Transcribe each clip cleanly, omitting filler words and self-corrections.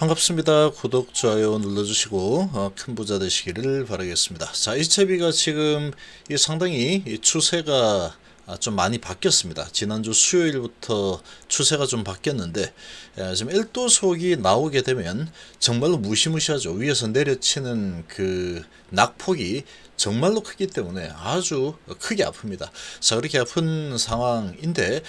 반갑습니다. 구독, 좋아요 눌러주시고 큰 부자 되시기를 바라겠습니다. 자, 이채비가 지금 상당히 이 추세가 좀 많이 바뀌었습니다. 지난주 수요일부터 추세가 좀 바뀌었는데 지금 1도속이 나오게 되면 정말로 무시무시하죠. 위에서 내려치는 그 낙폭이 정말로 크기 때문에 아주 크게 아픕니다. 자, 그렇게 아픈 상황인데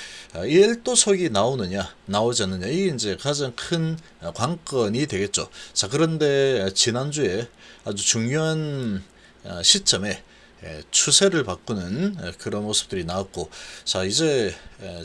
이 1도속이 나오느냐 나오지 않느냐 이게 이제 가장 큰 관건이 되겠죠. 자, 그런데 지난주에 아주 중요한 시점에 추세를 바꾸는 그런 모습들이 나왔고, 자, 이제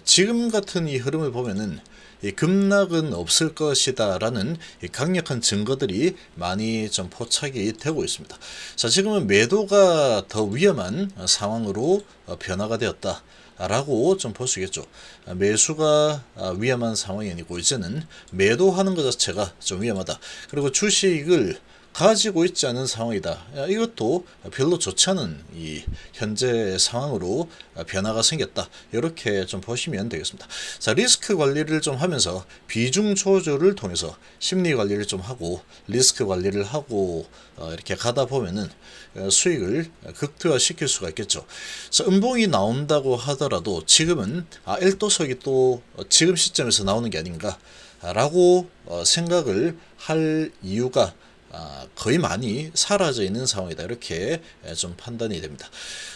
지금 같은 이 흐름을 보면은 이 급락은 없을 것이다 라는 강력한 증거들이 많이 좀 포착이 되고 있습니다. 자, 지금은 매도가 더 위험한 상황으로 변화가 되었다 라고 좀 볼 수 있겠죠. 매수가 위험한 상황이 아니고 이제는 매도하는 것 자체가 좀 위험하다. 그리고 주식을 가지고 있지 않은 상황이다. 이것도 별로 좋지 않은 이 현재 상황으로 변화가 생겼다. 이렇게 좀 보시면 되겠습니다. 자, 리스크 관리를 좀 하면서 비중 조절을 통해서 심리 관리를 좀 하고 리스크 관리를 하고 이렇게 가다 보면은 수익을 극대화 시킬 수가 있겠죠. 자, 음봉이 나온다고 하더라도 지금은 1도석이 또 지금 시점에서 나오는 게 아닌가 라고 생각을 할 이유가 거의 많이 사라져 있는 상황이다. 이렇게 좀 판단이 됩니다.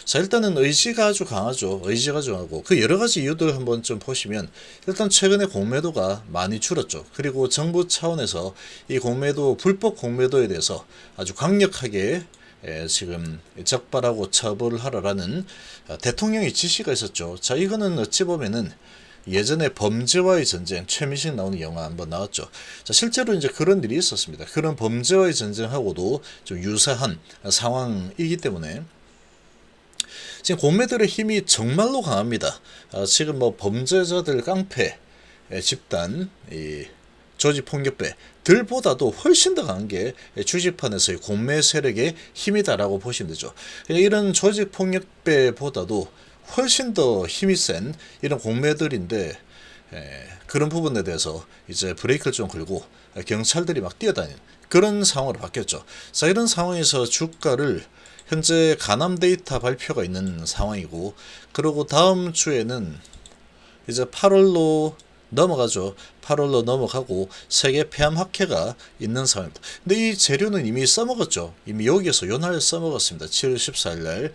자, 일단은 의지가 아주 강하죠. 의지가 아주 강하고 그 여러 가지 이유들 한번 좀 보시면 일단 최근에 공매도가 많이 줄었죠. 그리고 정부 차원에서 이 공매도 불법 공매도에 대해서 아주 강력하게 지금 적발하고 처벌을 하라라는 대통령의 지시가 있었죠. 자, 이거는 어찌 보면은 예전에 범죄와의 전쟁, 최민식 나오는 영화 한번 나왔죠. 자, 실제로 이제 그런 일이 있었습니다. 그런 범죄와의 전쟁하고도 좀 유사한 상황이기 때문에 지금 공매들의 힘이 정말로 강합니다. 지금 뭐 범죄자들 깡패 집단, 이 조직폭력배 들보다도 훨씬 더 강한 게 주식판에서의 공매 세력의 힘이다라고 보시면 되죠. 이런 조직폭력배보다도 훨씬 더 힘이 센 이런 공매들인데 그런 부분에 대해서 이제 브레이크를 좀 걸고 경찰들이 막 뛰어다니는 그런 상황으로 바뀌었죠. 자, 이런 상황에서 주가를 현재 가남 데이터 발표가 있는 상황이고, 그리고 다음 주에는 이제 8월로 넘어가죠. 8월로 넘어가고 세계 폐암학회가 있는 상황입니다. 근데 이 재료는 이미 써먹었죠. 이미 여기에서 요날 써먹었습니다. 7월 14일 날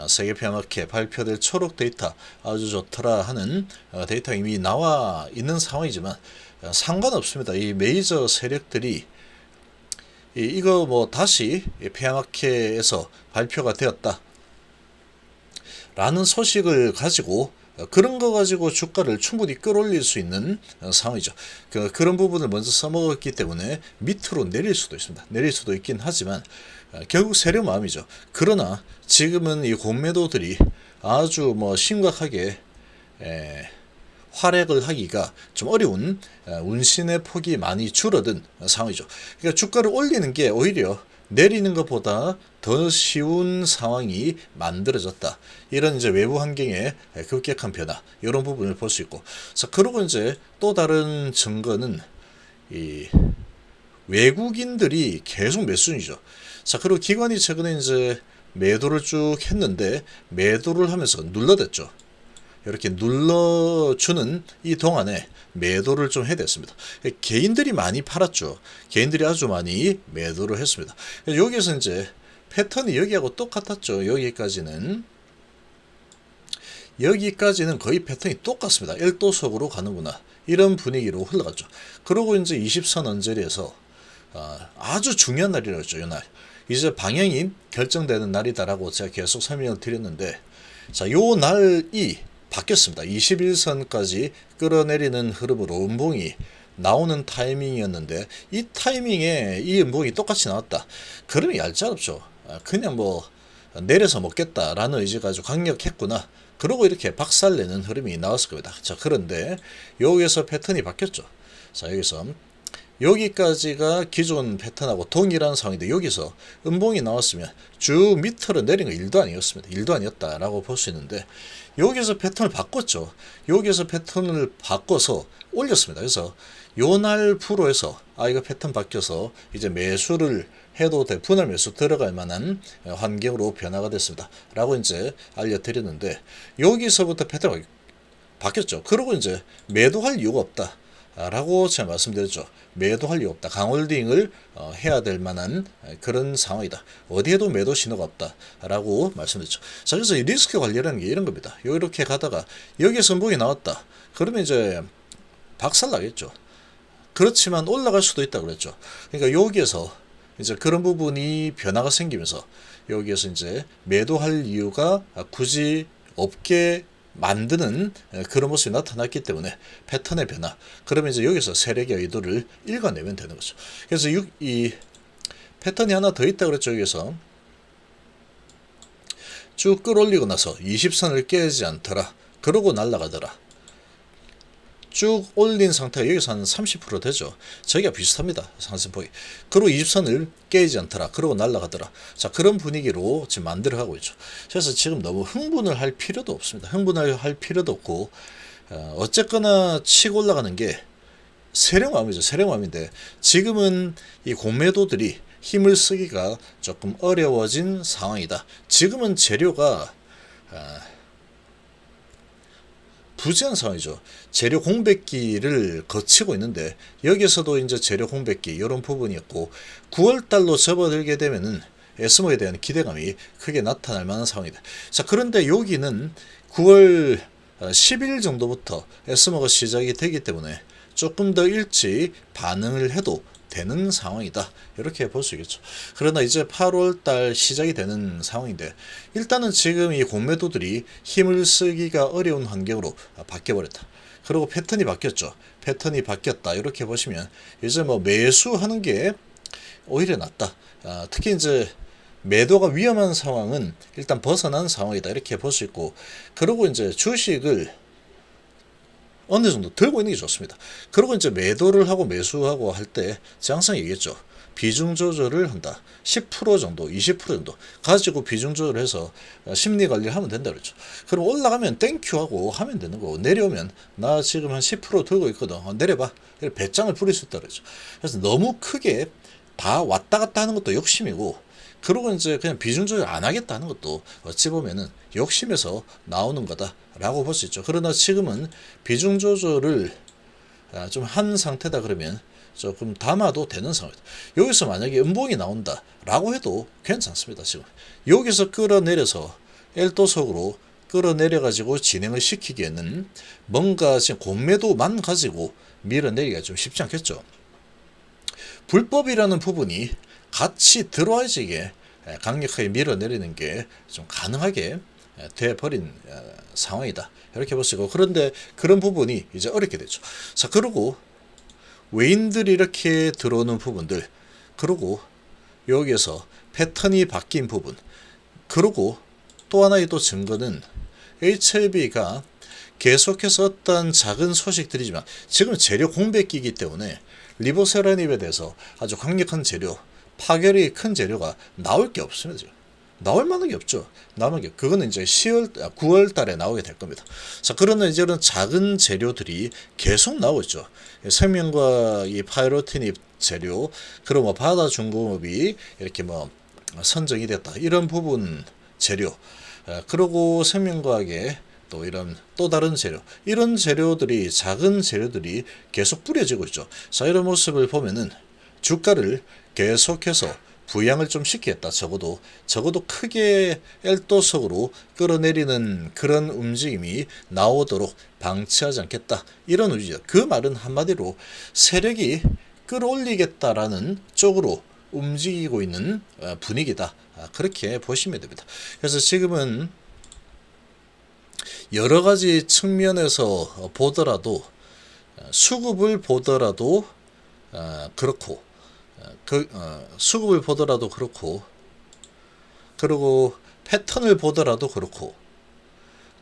세계 폐암학회 발표될 초록 데이터 아주 좋더라 하는 데이터가 이미 나와 있는 상황이지만 상관없습니다. 이 메이저 세력들이 이거 뭐 다시 폐암학회에서 발표가 되었다 라는 소식을 가지고 그런 거 가지고 주가를 충분히 끌어올릴 수 있는 상황이죠. 그런 부분을 먼저 써먹었기 때문에 밑으로 내릴 수도 있습니다. 내릴 수도 있긴 하지만 결국 세력 마음이죠. 그러나 지금은 이 공매도들이 아주 뭐 심각하게 활약을 하기가 좀 어려운 운신의 폭이 많이 줄어든 상황이죠. 그러니까 주가를 올리는 게 오히려 내리는 것보다 더 쉬운 상황이 만들어졌다. 이런 이제 외부 환경의 급격한 변화, 이런 부분을 볼 수 있고. 자, 그리고 이제 또 다른 증거는 이 외국인들이 계속 매수이죠. 자, 그리고 기관이 최근에 이제 매도를 쭉 했는데 매도를 하면서 눌러댔죠. 이렇게 눌러주는 이 동안에 매도를 좀 해댔습니다. 개인들이 많이 팔았죠. 개인들이 아주 많이 매도를 했습니다. 여기에서 이제 패턴이 여기하고 똑같았죠. 여기까지는 거의 패턴이 똑같습니다. 1도속으로 가는구나. 이런 분위기로 흘러갔죠. 그리고 이제 20선 언저리에서 아주 중요한 날이었죠. 이날. 이제 방향이 결정되는 날이다라고 제가 계속 설명을 드렸는데, 자, 요 날이 바뀌었습니다. 21선까지 끌어내리는 흐름으로 음봉이 나오는 타이밍이었는데 이 타이밍에 이 음봉이 똑같이 나왔다. 그러면 얄짤없죠. 그냥 뭐 내려서 먹겠다라는 의지가 아주 강력했구나. 그러고 이렇게 박살내는 흐름이 나왔을 겁니다. 자, 그런데 여기에서 패턴이 바뀌었죠. 자, 여기서 여기까지가 기존 패턴하고 동일한 상황인데 여기서 음봉이 나왔으면 쭉 밑으로 내린 거 1도 아니었습니다. 1도 아니었다라고 볼 수 있는데 여기서 패턴을 바꿨죠. 여기서 패턴을 바꿔서 올렸습니다. 그래서 요날 프로에서 이거 패턴 바뀌어서 이제 매수를 해도 돼, 분할 매수 들어갈 만한 환경으로 변화가 됐습니다. 라고 이제 알려드렸는데 여기서부터 패턴이 바뀌었죠. 그리고 이제 매도할 이유가 없다. 라고 제가 말씀드렸죠. 매도할 이유 없다. 강홀딩을 해야 될 만한 그런 상황이다. 어디에도 매도 신호가 없다. 라고 말씀드렸죠. 자, 그래서 이 리스크 관리라는 게 이런 겁니다. 이렇게 가다가 여기에 선봉이 나왔다. 그러면 이제 박살 나겠죠. 그렇지만 올라갈 수도 있다 그랬죠. 그러니까 여기에서 이제 그런 부분이 변화가 생기면서 여기에서 이제 매도할 이유가 굳이 없게 만드는 그런 모습이 나타났기 때문에 패턴의 변화. 그러면 이제 여기서 세력의 의도를 읽어내면 되는 거죠. 그래서 이 패턴이 하나 더 있다 그랬죠. 여기서 쭉 끌어올리고 나서 20선을 깨지 않더라. 그러고 날아가더라. 쭉 올린 상태가 여기서 한 30% 되죠. 저기가 비슷합니다. 상승폭이. 그리고 20선을 깨지 않더라. 그러고 날아가더라. 자, 그런 분위기로 지금 만들어가고 있죠. 그래서 지금 너무 흥분을 할 필요도 없습니다. 흥분을 할 필요도 없고 어쨌거나 치고 올라가는 게 세력마음이죠. 세력마음인데 지금은 이 공매도들이 힘을 쓰기가 조금 어려워진 상황이다. 지금은 재료가 부재한 상황이죠. 재료 공백기를 거치고 있는데 여기서도 이제 재료 공백기 이런 부분이었고 9월달로 접어들게 되면은 에스모에 대한 기대감이 크게 나타날 만한 상황이다. 자, 그런데 여기는 9월 10일 정도부터 에스모가 시작이 되기 때문에 조금 더 일찍 반응을 해도 되는 상황이다. 이렇게 볼 수 있겠죠. 그러나 이제 8월달 시작이 되는 상황인데 일단은 지금 이 공매도들이 힘을 쓰기가 어려운 환경으로 바뀌어버렸다. 그리고 패턴이 바뀌었죠. 패턴이 바뀌었다. 이렇게 보시면 이제 뭐 매수하는 게 오히려 낫다. 특히 이제 매도가 위험한 상황은 일단 벗어난 상황이다. 이렇게 볼 수 있고 그리고 이제 주식을 어느 정도 들고 있는 게 좋습니다. 그리고 이제 매도를 하고 매수하고 할 때 제가 항상 얘기했죠. 비중 조절을 한다. 10% 정도, 20% 정도 가지고 비중 조절을 해서 심리 관리를 하면 된다 그랬죠. 그럼 올라가면 땡큐 하고 하면 되는 거고 내려오면 나 지금 한 10% 들고 있거든. 내려봐. 배짱을 부릴 수 있다 그랬죠. 그래서 너무 크게 다 왔다 갔다 하는 것도 욕심이고 그리고 이제 그냥 비중 조절 안 하겠다 하는 것도 어찌 보면은 욕심에서 나오는 거다라고 볼 수 있죠. 그러나 지금은 비중 조절을 좀 한 상태다 그러면 조금 담아도 되는 상황이다. 여기서 만약에 음봉이 나온다라고 해도 괜찮습니다. 지금 여기서 끌어내려서 엘도속으로 끌어내려 가지고 진행을 시키기에는 뭔가 지금 공매도만 가지고 밀어내기가 좀 쉽지 않겠죠. 불법이라는 부분이 같이 들어와야지 이게 강력하게 밀어내리는 게 좀 가능하게 돼버린 상황이다. 이렇게 보시고 그런데 그런 부분이 이제 어렵게 되죠. 자, 그리고 외인들이 이렇게 들어오는 부분들 그리고 여기에서 패턴이 바뀐 부분 그리고 또 하나의 또 증거는 HLB가 계속해서 어떤 작은 소식들이지만 지금 재료 공백기이기 때문에 리보세라닙에 대해서 아주 강력한 재료 파열이 큰 재료가 나올 게 없습니다. 지금. 나올 만한 게 없죠. 나올 게 그거는 이제 9월 달에 나오게 될 겁니다. 자, 그러나 이제 이런 작은 재료들이 계속 나오고 있죠. 생명과 이 파이로티닙 재료, 그리고 뭐 바다 중공업이 이렇게 뭐 선정이 됐다. 이런 부분 재료, 그리고 생명과학의 또 이런 또 다른 재료, 이런 재료들이 작은 재료들이 계속 뿌려지고 있죠. 자, 이런 모습을 보면은 주가를 계속해서 부양을 좀 시키겠다. 적어도 크게 엘도석으로 끌어내리는 그런 움직임이 나오도록 방치하지 않겠다. 이런 의지다. 그 말은 한마디로 세력이 끌어올리겠다라는 쪽으로 움직이고 있는 분위기다. 그렇게 보시면 됩니다. 그래서 지금은 여러 가지 측면에서 보더라도 수급을 보더라도 그렇고 수급을 보더라도 그렇고 그리고 패턴을 보더라도 그렇고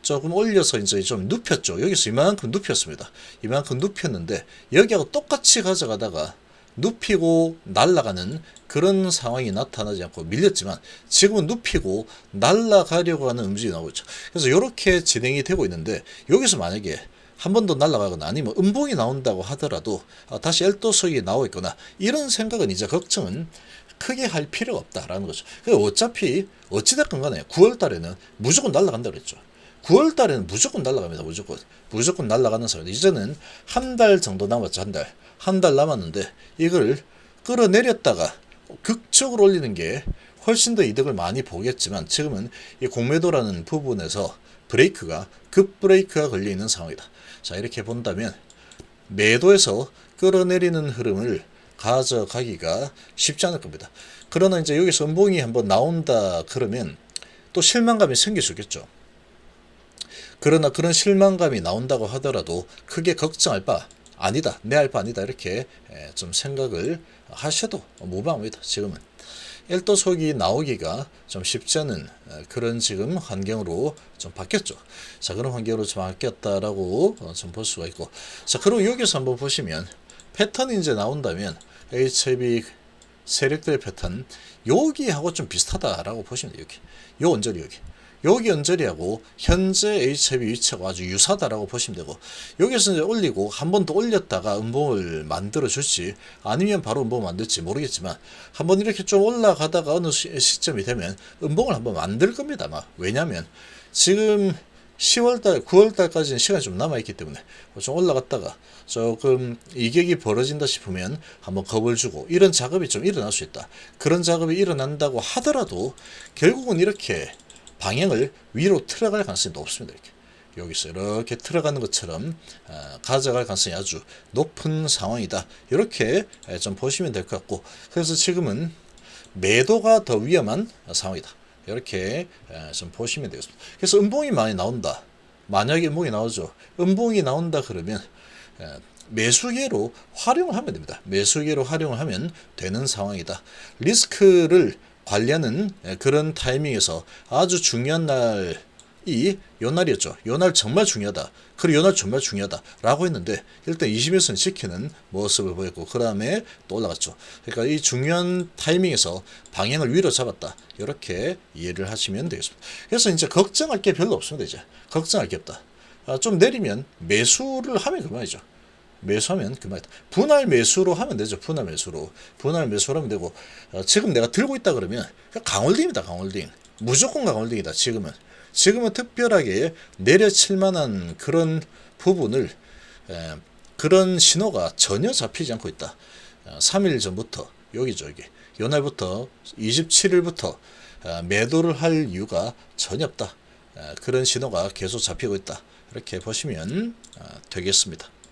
조금 올려서 이제 좀 눕혔죠. 여기서 이만큼 눕혔습니다. 이만큼 눕혔는데 여기하고 똑같이 가져가다가 눕히고 날아가는 그런 상황이 나타나지 않고 밀렸지만 지금은 눕히고 날아가려고 하는 움직임이 나오고 있죠. 그래서 이렇게 진행이 되고 있는데 여기서 만약에 한 번 더 날아가거나 아니면 음봉이 나온다고 하더라도 다시 엘도석이 나오고 있거나 이런 생각은 이제 걱정은 크게 할 필요가 없다라는 거죠. 어차피 어찌됐건 간에 9월 달에는 무조건 날아간다고 그랬죠. 9월 달에는 무조건 날아갑니다. 무조건 날아가는 상황. 이제는 한 달 정도 남았죠. 한 달 남았는데 이걸 끌어내렸다가 극적으로 올리는 게 훨씬 더 이득을 많이 보겠지만 지금은 이 공매도라는 부분에서 급브레이크가 걸려 있는 상황이다. 자, 이렇게 본다면 매도에서 끌어내리는 흐름을 가져가기가 쉽지 않을 겁니다. 그러나 이제 여기서 음봉이 한번 나온다 그러면 또 실망감이 생길 수 있겠죠. 그러나 그런 실망감이 나온다고 하더라도 크게 걱정할 바 아니다, 내 할 바 아니다, 이렇게 좀 생각을 하셔도 무방합니다. 지금은 일도속이 나오기가 좀 쉽지 않은 그런 지금 환경으로 좀 바뀌었죠. 자, 그런 환경으로 좀 바뀌었다라고 좀 볼 수가 있고, 자, 그리고 여기서 한번 보시면 패턴이 이제 나온다면 HIB 세력들의 패턴 여기하고 좀 비슷하다라고 보시면 돼요. 요 언저리 여기 언저리하고 현재 HIB 위치하고 아주 유사하다라고 보시면 되고, 여기서 이제 올리고 한 번 더 올렸다가 음봉을 만들어 줄지 아니면 바로 음봉을 만들지 모르겠지만 한번 이렇게 좀 올라가다가 어느 시점이 되면 음봉을 한번 만들 겁니다. 아마. 왜냐면 지금 10월달, 9월달까지는 시간이 좀 남아있기 때문에 좀 올라갔다가 조금 이격이 벌어진다 싶으면 한번 겁을 주고 이런 작업이 좀 일어날 수 있다. 그런 작업이 일어난다고 하더라도 결국은 이렇게 방향을 위로 틀어갈 가능성이 높습니다. 여기서 이렇게 틀어가는 것처럼 가져갈 가능성이 아주 높은 상황이다. 이렇게 좀 보시면 될 것 같고, 그래서 지금은 매도가 더 위험한 상황이다. 이렇게 좀 보시면 되겠습니다. 그래서 음봉이 많이 나온다. 만약에 음봉이 나오죠. 음봉이 나온다 그러면 매수계로 활용을 하면 됩니다. 매수계로 활용을 하면 되는 상황이다. 리스크를 관리하는 그런 타이밍에서 아주 중요한 날이 요 날이었죠. 요 날 정말 중요하다. 그리고 요 날 정말 중요하다 라고 했는데 일단 21선 지키는 모습을 보였고 그 다음에 또 올라갔죠. 그러니까 이 중요한 타이밍에서 방향을 위로 잡았다. 이렇게 이해를 하시면 되겠습니다. 그래서 이제 걱정할 게 별로 없습니다. 이제 걱정할 게 없다. 좀 내리면 매수를 하면 그만이죠. 매수하면 그만이다. 분할 매수로 하면 되죠. 분할 매수로 하면 되고, 지금 내가 들고 있다 그러면 강홀딩입니다. 강홀딩. 무조건 강홀딩이다. 지금은 특별하게 내려칠 만한 그런 부분을 그런 신호가 전혀 잡히지 않고 있다. 3일 전부터 여기죠. 요날부터 27일부터 매도를 할 이유가 전혀 없다. 그런 신호가 계속 잡히고 있다. 이렇게 보시면 되겠습니다.